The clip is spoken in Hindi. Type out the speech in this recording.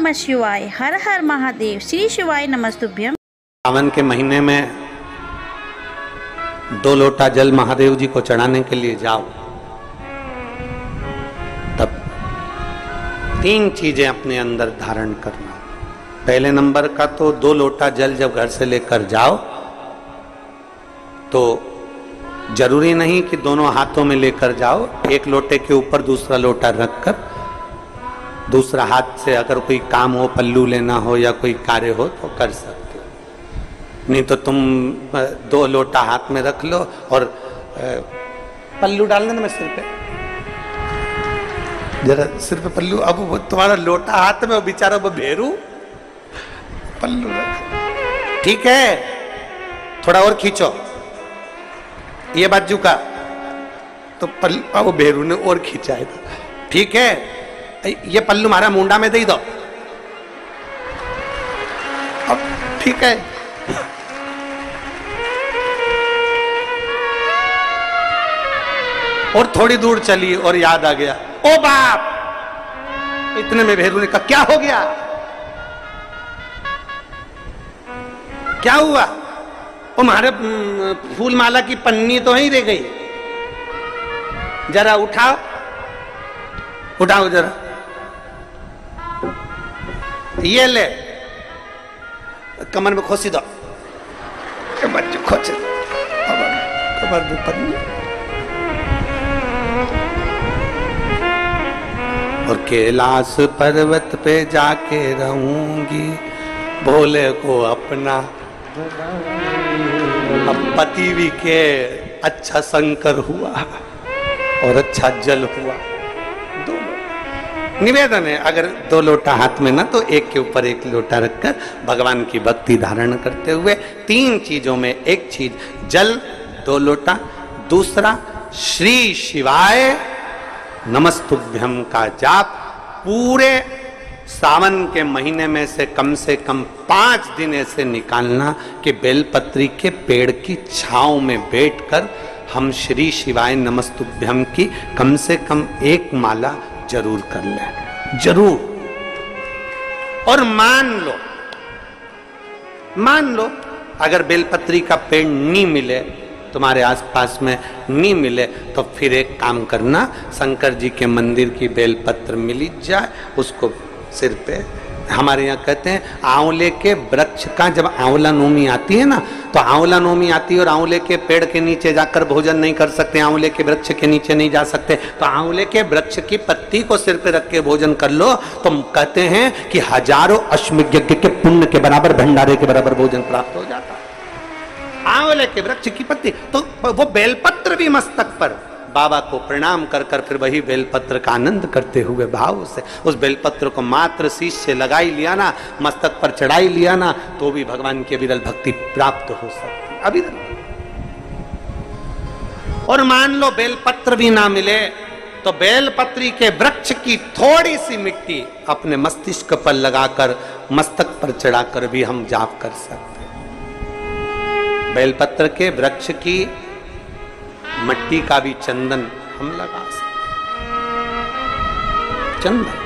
नमः शिवाय, हर हर महादेव, श्री शिवाय नमस्तुभ्यम। सावन के महीने में 2 लोटा जल महादेव जी को चढ़ाने के लिए जाओ, तब 3 चीजें अपने अंदर धारण करना। पहले नंबर का तो 2 लोटा जल जब घर से लेकर जाओ तो जरूरी नहीं कि दोनों हाथों में लेकर जाओ। एक लोटे के ऊपर दूसरा लोटा रखकर दूसरा हाथ से अगर कोई काम हो, पल्लू लेना हो या कोई कार्य हो तो कर सकते हो। नहीं तो तुम 2 लोटा हाथ में रख लो और पल्लू डाल देना सिर पे, जरा सिर पे पल्लू। अब वो तुम्हारा लोटा हाथ में, वो बेचारा वो भेरू पल्लू रख, ठीक है, थोड़ा और खींचो ये बाजू का, तो पल्लू वो भेरू ने और खींचा है, ठीक है, ये पल्लू मारा मुंडा में दे दो, अब ठीक है। और थोड़ी दूर चली और याद आ गया, ओ बाप, इतने में भेरू ने कहा क्या हो गया, क्या हुआ? वो हमारे फूल माला की पन्नी तो वहीं रह गई, जरा उठाओ उठाओ जरा, ये ले, कमर में खोसी दो, खोच कमर में पन्नी। और कैलाश पर्वत पे जाके रहूंगी, भोले को अपना। अब पति भी के अच्छा शंकर हुआ और अच्छा जल हुआ, निवेदन है अगर 2 लोटा हाथ में ना तो एक के ऊपर एक लोटा रखकर भगवान की भक्ति धारण करते हुए 3 चीजों में एक चीज जल 2 लोटा, दूसरा श्री शिवाय नमस्तुभ्यम का जाप पूरे सावन के महीने में से कम 5 दिन ऐसे निकालना कि बेलपत्री के पेड़ की छांव में बैठकर हम श्री शिवाय नमस्तुभ्यम की कम से कम 1 माला जरूर कर ले, जरूर। और मान लो अगर बेलपत्री का पेड़ नहीं मिले, तुम्हारे आसपास में नहीं मिले, तो फिर एक काम करना, शंकर जी के मंदिर की बेलपत्र मिली जाए, उसको सिर पे, हमारे यहाँ कहते हैं आंवले के वृक्ष का जब आंवला नोमी आती है ना, तो आंवला नोमी आती है और आंवले के पेड़ के नीचे जाकर भोजन नहीं कर सकते, आंवले के वृक्ष के नीचे नहीं जा सकते, तो आंवले के वृक्ष की पत्ती को सिर पे रख के भोजन कर लो, तो कहते हैं कि हजारों अश्वमेध यज्ञ के पुण्य के बराबर, भंडारे के बराबर भोजन प्राप्त हो जाता है। आंवले के वृक्ष की पत्ती, तो वो बेलपत्र भी मस्तक पर बाबा को प्रणाम कर कर फिर वही बेलपत्र का आनंद करते हुए भाव से उस बेलपत्र को मात्र शीश से लगाई लिया ना, मस्तक पर चढ़ाई लिया ना, तो भी भगवान की अविरल भक्ति प्राप्त हो सकती है, अविरल। और मान लो बेलपत्र भी ना मिले तो बेलपत्री के वृक्ष की थोड़ी सी मिट्टी अपने मस्तिष्क पर लगाकर, मस्तक पर चढ़ाकर भी हम जाप कर सकते हैं। बेलपत्र के वृक्ष की मट्टी का भी चंदन हम लगा सकते, चंदन।